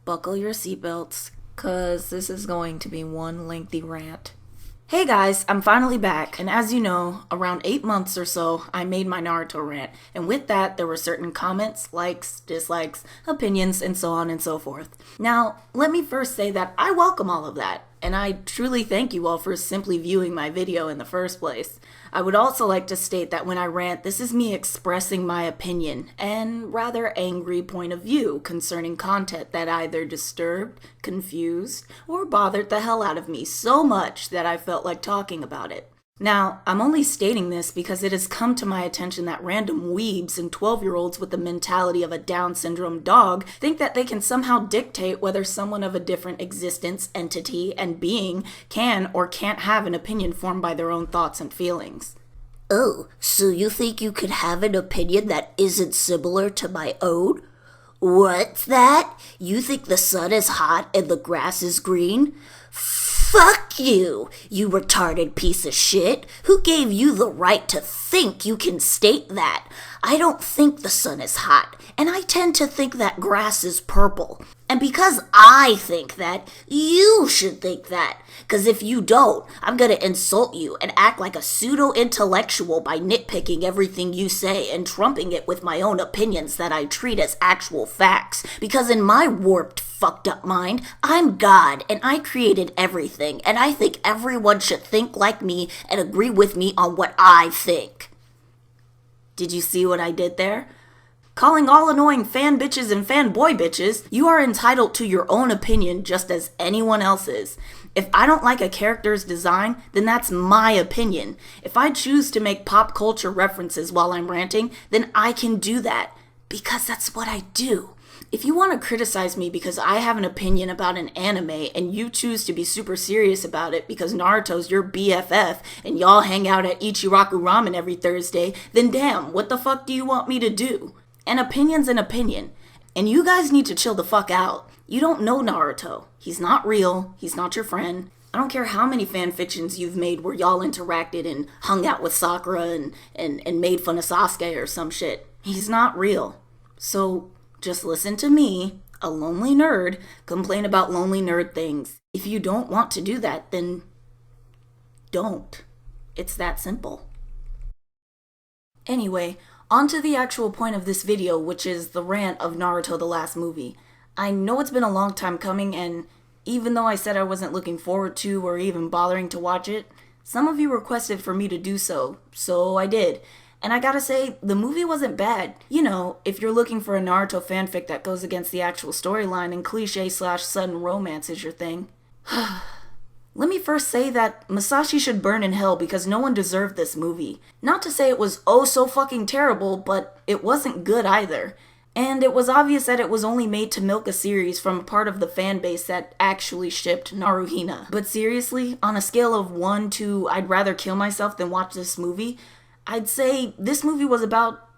buckle your seatbelts, cause this is going to be one lengthy rant. Hey guys, I'm finally back, and as you know, around 8 months or so, I made my Naruto rant, and with that, there were certain comments, likes, dislikes, opinions, and so on and so forth. Now, let me first say that I welcome all of that, and I truly thank you all for simply viewing my video in the first place. I would also like to state that when I rant, this is me expressing my opinion and rather angry point of view concerning content that either disturbed, confused, or bothered the hell out of me so much that I felt like talking about it. Now, I'm only stating this because it has come to my attention that random weebs and 12-year-olds with the mentality of a Down syndrome dog think that they can somehow dictate whether someone of a different existence, entity, and being can or can't have an opinion formed by their own thoughts and feelings. Oh, so you think you could have an opinion that isn't similar to my own? What's that? You think the sun is hot and the grass is green? Fuck you, you retarded piece of shit. Who gave you the right to think you can state that? I don't think the sun is hot, and I tend to think that grass is purple. And because I think that, you should think that. Because if you don't, I'm gonna insult you and act like a pseudo-intellectual by nitpicking everything you say and trumping it with my own opinions that I treat as actual facts. Because in my warped, fucked up mind, I'm God and I created everything, and I think everyone should think like me and agree with me on what I think. Did you see what I did there? Calling all annoying fan bitches and fanboy bitches, you are entitled to your own opinion just as anyone else is. If I don't like a character's design, then that's my opinion. If I choose to make pop culture references while I'm ranting, then I can do that. Because that's what I do. If you want to criticize me because I have an opinion about an anime and you choose to be super serious about it because Naruto's your BFF and y'all hang out at Ichiraku Ramen every Thursday, then damn, what the fuck do you want me to do? An opinion's an opinion, and you guys need to chill the fuck out. You don't know Naruto. He's not real. He's not your friend. I don't care how many fan fictions you've made where y'all interacted and hung out with Sakura and made fun of Sasuke or some shit. He's not real. So just listen to me, a lonely nerd, complain about lonely nerd things. If you don't want to do that, then don't. It's that simple. Anyway, on to the actual point of this video, which is the rant of Naruto the last movie. I know it's been a long time coming, and even though I said I wasn't looking forward to or even bothering to watch it, some of you requested for me to do so, so I did. And I gotta say, the movie wasn't bad. You know, if you're looking for a Naruto fanfic that goes against the actual storyline and cliche/sudden romance is your thing. Let me first say that Masashi should burn in hell because no one deserved this movie. Not to say it was oh so fucking terrible, but it wasn't good either. And it was obvious that it was only made to milk a series from a part of the fan base that actually shipped Naruhina. But seriously, on a scale of 1 to I'd rather kill myself than watch this movie, I'd say this movie was about,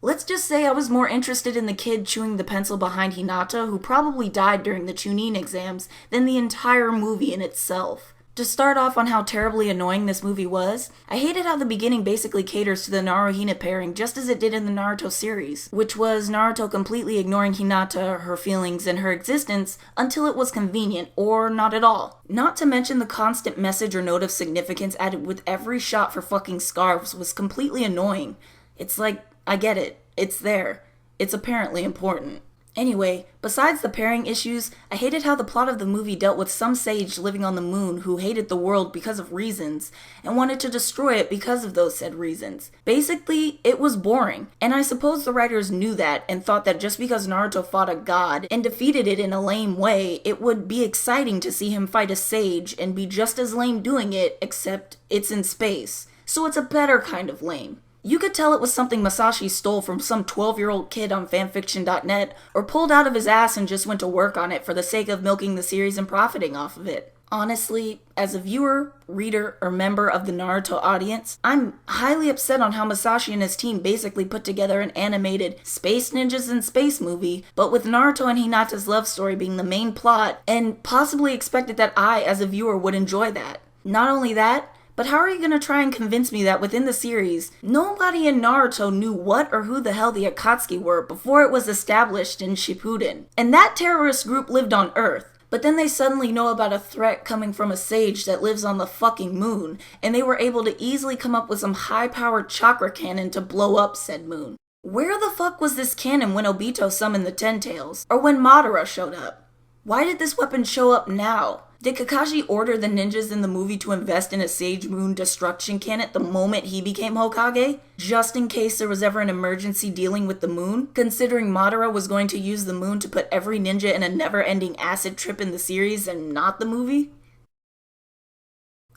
let's just say I was more interested in the kid chewing the pencil behind Hinata, who probably died during the Chunin exams, than the entire movie in itself. To start off on how terribly annoying this movie was, I hated how the beginning basically caters to the Naruhina pairing just as it did in the Naruto series, which was Naruto completely ignoring Hinata, her feelings, and her existence until it was convenient, or not at all. Not to mention the constant message or note of significance added with every shot for fucking scarves was completely annoying. It's like, I get it, it's there, it's apparently important. Anyway, besides the pairing issues, I hated how the plot of the movie dealt with some sage living on the moon who hated the world because of reasons, and wanted to destroy it because of those said reasons. Basically, it was boring, and I suppose the writers knew that and thought that just because Naruto fought a god and defeated it in a lame way, it would be exciting to see him fight a sage and be just as lame doing it, except it's in space. So it's a better kind of lame. You could tell it was something Masashi stole from some 12-year-old kid on fanfiction.net or pulled out of his ass and just went to work on it for the sake of milking the series and profiting off of it. Honestly, as a viewer, reader, or member of the Naruto audience, I'm highly upset on how Masashi and his team basically put together an animated Space Ninjas in Space movie, but with Naruto and Hinata's love story being the main plot, and possibly expected that I, as a viewer, would enjoy that. Not only that, But how are you gonna try and convince me that within the series, nobody in Naruto knew what or who the hell the Akatsuki were before it was established in Shippuden? And that terrorist group lived on Earth. But then they suddenly know about a threat coming from a sage that lives on the fucking moon, and they were able to easily come up with some high-powered chakra cannon to blow up said moon. Where the fuck was this cannon when Obito summoned the Ten Tails? Or when Madara showed up? Why did this weapon show up now? Did Kakashi order the ninjas in the movie to invest in a Sage Moon destruction cannon the moment he became Hokage? Just in case there was ever an emergency dealing with the moon? Considering Madara was going to use the moon to put every ninja in a never-ending acid trip in the series and not the movie?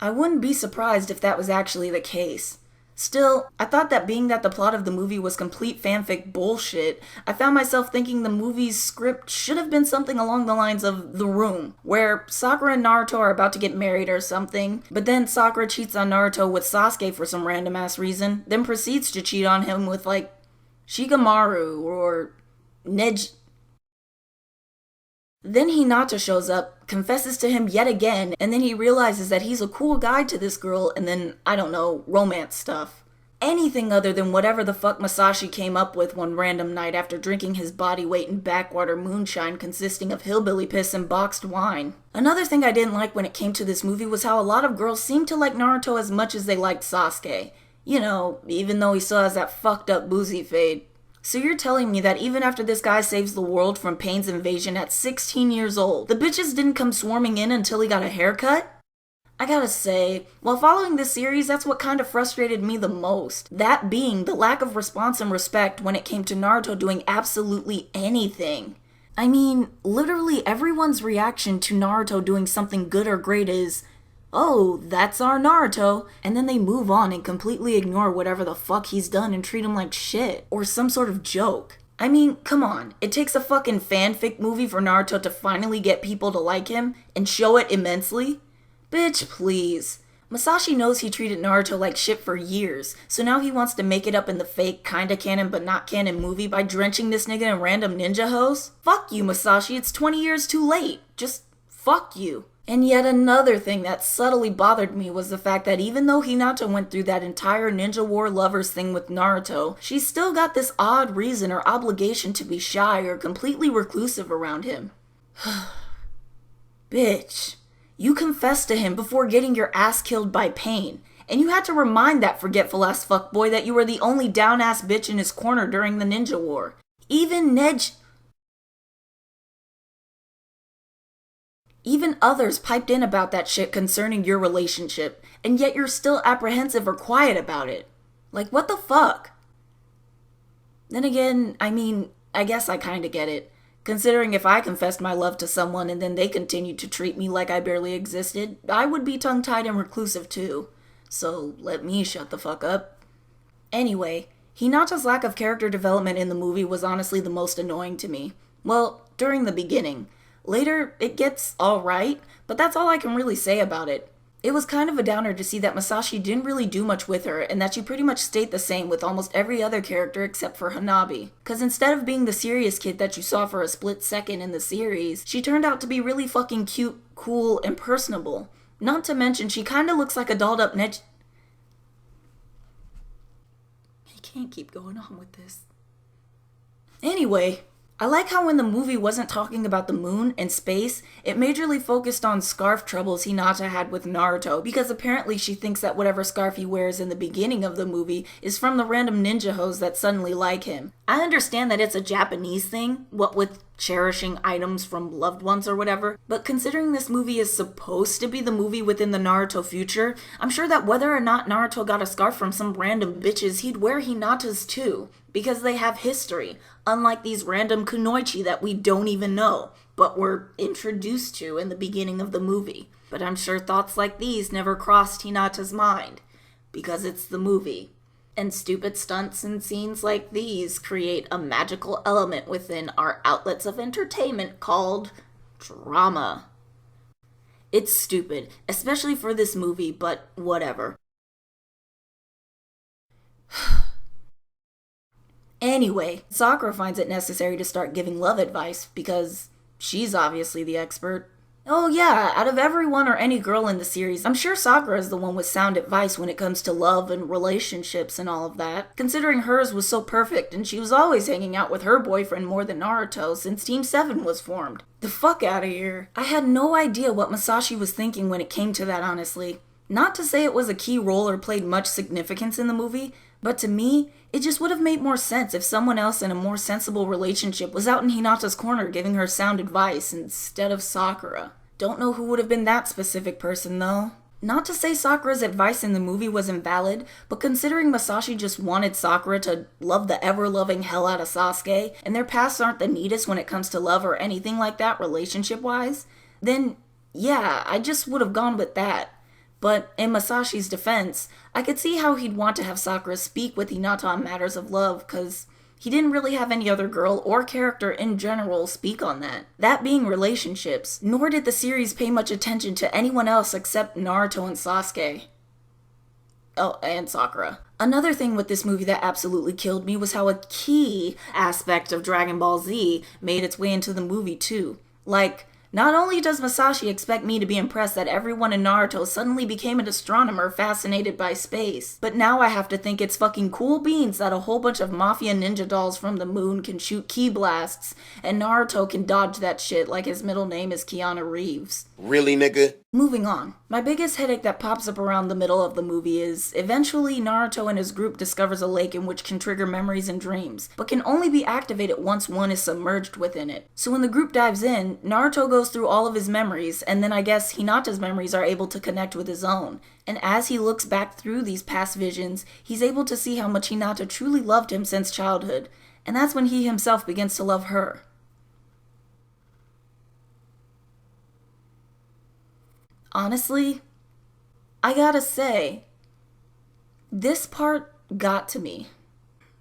I wouldn't be surprised if that was actually the case. Still, I thought that being that the plot of the movie was complete fanfic bullshit, I found myself thinking the movie's script should have been something along the lines of The Room, where Sakura and Naruto are about to get married or something, but then Sakura cheats on Naruto with Sasuke for some random ass reason, then proceeds to cheat on him with like Shikamaru or Nej. Then Hinata shows up, confesses to him yet again, and then he realizes that he's a cool guy to this girl, and then, I don't know, romance stuff. Anything other than whatever the fuck Masashi came up with one random night after drinking his body weight in backwater moonshine consisting of hillbilly piss and boxed wine. Another thing I didn't like when it came to this movie was how a lot of girls seemed to like Naruto as much as they liked Sasuke. You know, even though he still has that fucked up boozy fade. So you're telling me that even after this guy saves the world from Pain's invasion at 16 years old, the bitches didn't come swarming in until he got a haircut? I gotta say, while following this series, that's what kind of frustrated me the most. That being the lack of response and respect when it came to Naruto doing absolutely anything. I mean, literally everyone's reaction to Naruto doing something good or great is, oh, that's our Naruto, and then they move on and completely ignore whatever the fuck he's done and treat him like shit, or some sort of joke. I mean, come on, it takes a fucking fanfic movie for Naruto to finally get people to like him, and show it immensely? Bitch, please. Masashi knows he treated Naruto like shit for years, so now he wants to make it up in the fake, kinda canon but not canon movie by drenching this nigga in random ninja hoes? Fuck you, Masashi, it's 20 years too late. Just fuck you. And yet another thing that subtly bothered me was the fact that even though Hinata went through that entire Ninja War lovers thing with Naruto, she still got this odd reason or obligation to be shy or completely reclusive around him. Bitch, you confessed to him before getting your ass killed by Pain, and you had to remind that forgetful ass fuckboy that you were the only down ass bitch in his corner during the Ninja War. Even others piped in about that shit concerning your relationship, and yet you're still apprehensive or quiet about it. Like, what the fuck? Then again, I mean, I guess I kinda get it. Considering if I confessed my love to someone and then they continued to treat me like I barely existed, I would be tongue-tied and reclusive too. So let me shut the fuck up. Anyway, Hinata's lack of character development in the movie was honestly the most annoying to me. Well, during the beginning. Later, it gets alright, but that's all I can really say about it. It was kind of a downer to see that Masashi didn't really do much with her, and that she pretty much stayed the same with almost every other character except for Hanabi. Cause instead of being the serious kid that you saw for a split second in the series, she turned out to be really fucking cute, cool, and personable. Not to mention, she kinda looks like a dolled up I can't keep going on with this. Anyway, I like how when the movie wasn't talking about the moon and space, it majorly focused on scarf troubles Hinata had with Naruto, because apparently she thinks that whatever scarf he wears in the beginning of the movie is from the random ninja hoes that suddenly like him. I understand that it's a Japanese thing, what with cherishing items from loved ones or whatever, but considering this movie is supposed to be the movie within the Naruto future, I'm sure that whether or not Naruto got a scarf from some random bitches, he'd wear Hinata's too, because they have history, unlike these random kunoichi that we don't even know, but were introduced to in the beginning of the movie. But I'm sure thoughts like these never crossed Hinata's mind, because it's the movie. And stupid stunts and scenes like these create a magical element within our outlets of entertainment called drama. It's stupid, especially for this movie, but whatever. Anyway, Sakura finds it necessary to start giving love advice because she's obviously the expert. Oh yeah, out of everyone or any girl in the series, I'm sure Sakura is the one with sound advice when it comes to love and relationships and all of that, considering hers was so perfect and she was always hanging out with her boyfriend more than Naruto since Team 7 was formed. The fuck out of here. I had no idea what Masashi was thinking when it came to that, honestly. Not to say it was a key role or played much significance in the movie, but to me, it just would have made more sense if someone else in a more sensible relationship was out in Hinata's corner giving her sound advice instead of Sakura. Don't know who would have been that specific person though. Not to say Sakura's advice in the movie was invalid, but considering Masashi just wanted Sakura to love the ever-loving hell out of Sasuke, and their paths aren't the neatest when it comes to love or anything like that relationship-wise, then yeah, I just would have gone with that. But in Masashi's defense, I could see how he'd want to have Sakura speak with Hinata on matters of love, cause he didn't really have any other girl or character in general speak on that. That being relationships, nor did the series pay much attention to anyone else except Naruto and Sasuke. Oh, and Sakura. Another thing with this movie that absolutely killed me was how a key aspect of Dragon Ball Z made its way into the movie too. Like, not only does Masashi expect me to be impressed that everyone in Naruto suddenly became an astronomer fascinated by space, but now I have to think it's fucking cool beans that a whole bunch of mafia ninja dolls from the moon can shoot ki blasts, and Naruto can dodge that shit like his middle name is Keanu Reeves. Really, nigga? Moving on. My biggest headache that pops up around the middle of the movie is, eventually Naruto and his group discovers a lake in which can trigger memories and dreams, but can only be activated once one is submerged within it. So when the group dives in, Naruto goes through all of his memories, and then I guess Hinata's memories are able to connect with his own. And as he looks back through these past visions, he's able to see how much Hinata truly loved him since childhood, and that's when he himself begins to love her. Honestly, I gotta say, this part got to me.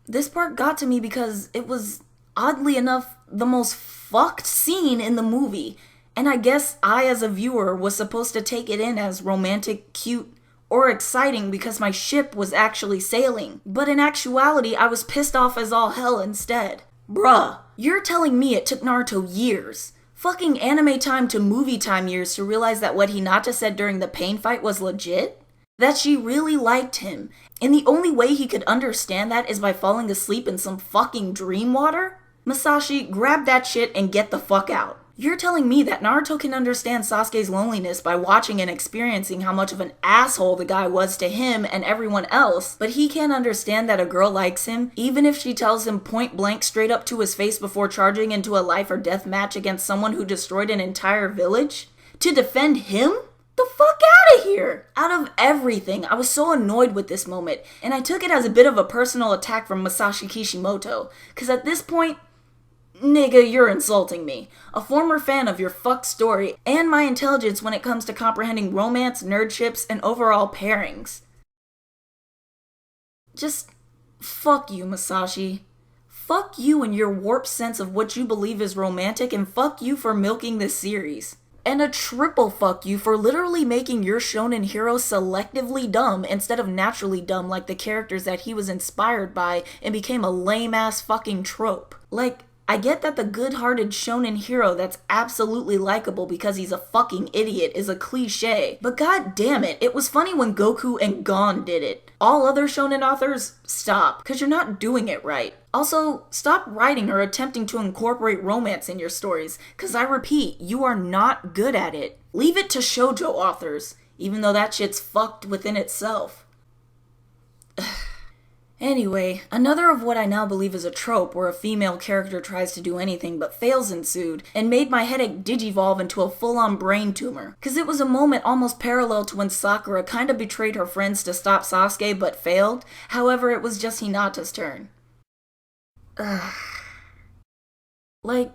This part got to me because it was, oddly enough, the most fucked scene in the movie. And I guess I, as a viewer, was supposed to take it in as romantic, cute, or exciting because my ship was actually sailing. But in actuality, I was pissed off as all hell instead. Bruh, you're telling me it took Naruto years, fucking anime time to movie time years to realize that what Hinata said during the pain fight was legit? That she really liked him, and the only way he could understand that is by falling asleep in some fucking dream water? Masashi, grab that shit and get the fuck out. You're telling me that Naruto can understand Sasuke's loneliness by watching and experiencing how much of an asshole the guy was to him and everyone else, but he can't understand that a girl likes him, even if she tells him point blank straight up to his face before charging into a life or death match against someone who destroyed an entire village? To defend him? The fuck out of here! Out of everything, I was so annoyed with this moment, and I took it as a bit of a personal attack from Masashi Kishimoto, cause at this point, nigga, you're insulting me. A former fan of your fucked story, and my intelligence when it comes to comprehending romance, nerdships, and overall pairings. Just, fuck you, Masashi. Fuck you and your warped sense of what you believe is romantic, and fuck you for milking this series. And a triple fuck you for literally making your shonen hero selectively dumb instead of naturally dumb like the characters that he was inspired by and became a lame-ass fucking trope. Like, I get that the good-hearted shonen hero that's absolutely likable because he's a fucking idiot is a cliche, but god damn it, it was funny when Goku and Gon did it. All other shonen authors, stop, because you're not doing it right. Also, stop writing or attempting to incorporate romance in your stories, because I repeat, you are not good at it. Leave it to shoujo authors, even though that shit's fucked within itself. Anyway, another of what I now believe is a trope where a female character tries to do anything but fails ensued, and made my headache digivolve into a full-on brain tumor. Cause it was a moment almost parallel to when Sakura kinda betrayed her friends to stop Sasuke but failed, however it was just Hinata's turn. Ugh. Like,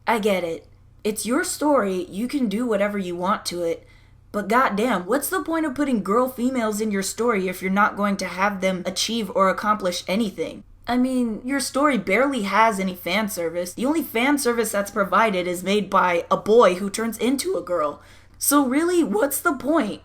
I get it. It's your story, you can do whatever you want to it, but goddamn, what's the point of putting girl females in your story if you're not going to have them achieve or accomplish anything? I mean, your story barely has any fan service. The only fan service that's provided is made by a boy who turns into a girl. So really, what's the point?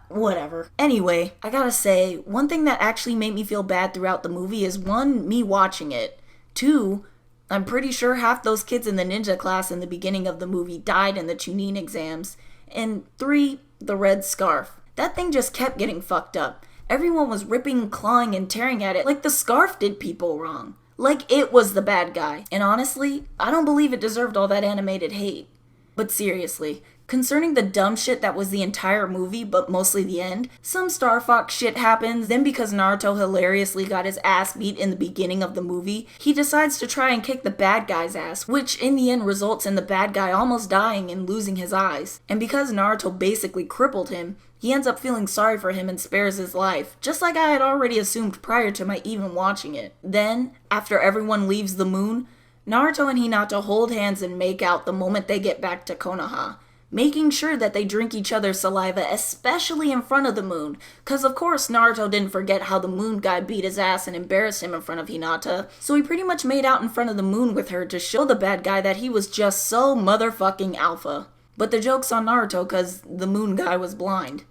Whatever. Anyway, I gotta say, one thing that actually made me feel bad throughout the movie is 1, me watching it. 2, I'm pretty sure half those kids in the ninja class in the beginning of the movie died in the Chunin exams. And 3, the red scarf. That thing just kept getting fucked up. Everyone was ripping, clawing, and tearing at it like the scarf did people wrong. Like it was the bad guy. And honestly, I don't believe it deserved all that animated hate. But seriously, concerning the dumb shit that was the entire movie, but mostly the end, some Star Fox shit happens, then because Naruto hilariously got his ass beat in the beginning of the movie, he decides to try and kick the bad guy's ass, which in the end results in the bad guy almost dying and losing his eyes. And because Naruto basically crippled him, he ends up feeling sorry for him and spares his life, just like I had already assumed prior to my even watching it. Then, after everyone leaves the moon, Naruto and Hinata hold hands and make out the moment they get back to Konoha, making sure that they drink each other's saliva, especially in front of the moon, cause of course Naruto didn't forget how the moon guy beat his ass and embarrassed him in front of Hinata, so he pretty much made out in front of the moon with her to show the bad guy that he was just so motherfucking alpha. But the joke's on Naruto cause the moon guy was blind.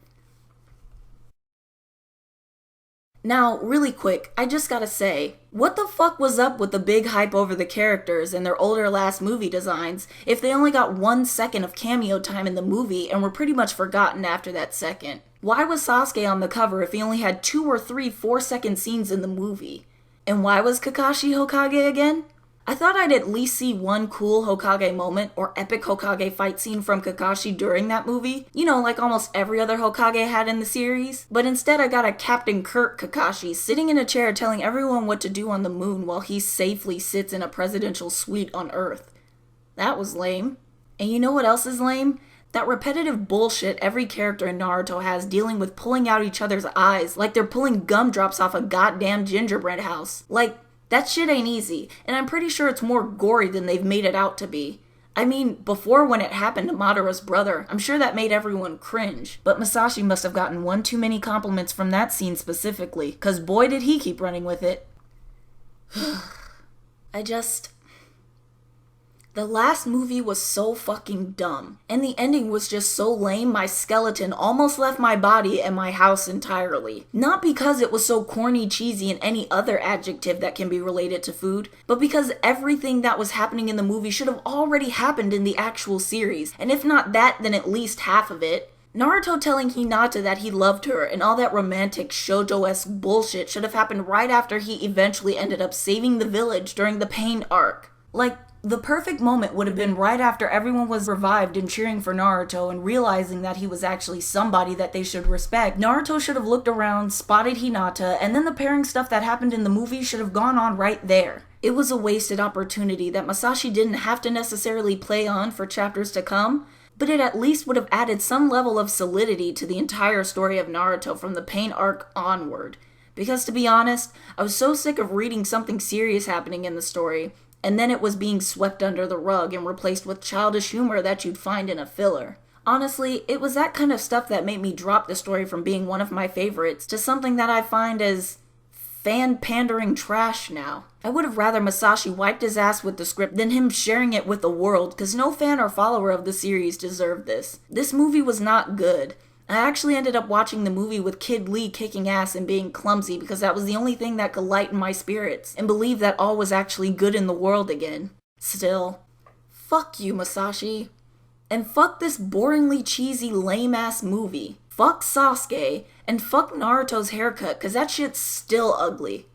Now, really quick, I just gotta say, what the fuck was up with the big hype over the characters and their older last movie designs if they only got 1 second of cameo time in the movie and were pretty much forgotten after that second? Why was Sasuke on the cover if he only had 2 or 3 4-second scenes in the movie? And why was Kakashi Hokage again? I thought I'd at least see one cool Hokage moment or epic Hokage fight scene from Kakashi during that movie, you know, like almost every other Hokage had in the series, but instead I got a Captain Kirk Kakashi sitting in a chair telling everyone what to do on the moon while he safely sits in a presidential suite on Earth. That was lame. And you know what else is lame? That repetitive bullshit every character in Naruto has dealing with pulling out each other's eyes like they're pulling gumdrops off a goddamn gingerbread house. Like, that shit ain't easy, and I'm pretty sure it's more gory than they've made it out to be. I mean, before when it happened to Madara's brother, I'm sure that made everyone cringe, but Masashi must have gotten one too many compliments from that scene specifically, cause boy did he keep running with it. The last movie was so fucking dumb, and the ending was just so lame my skeleton almost left my body and my house entirely. Not because it was so corny, cheesy, and any other adjective that can be related to food, but because everything that was happening in the movie should have already happened in the actual series, and if not that, then at least half of it. Naruto telling Hinata that he loved her and all that romantic shoujo-esque bullshit should have happened right after he eventually ended up saving the village during the Pain arc. Like, the perfect moment would have been right after everyone was revived and cheering for Naruto and realizing that he was actually somebody that they should respect. Naruto should have looked around, spotted Hinata, and then the pairing stuff that happened in the movie should have gone on right there. It was a wasted opportunity that Masashi didn't have to necessarily play on for chapters to come, but it at least would have added some level of solidity to the entire story of Naruto from the Pain arc onward. Because to be honest, I was so sick of reading something serious happening in the story, and then it was being swept under the rug and replaced with childish humor that you'd find in a filler. Honestly, it was that kind of stuff that made me drop the story from being one of my favorites to something that I find as fan-pandering trash now. I would have rather Masashi wiped his ass with the script than him sharing it with the world, cause no fan or follower of the series deserved this. This movie was not good. I actually ended up watching the movie with Kid Lee kicking ass and being clumsy because that was the only thing that could lighten my spirits and believe that all was actually good in the world again. Still, fuck you, Masashi. And fuck this boringly cheesy lame-ass movie. Fuck Sasuke, and fuck Naruto's haircut cause that shit's still ugly.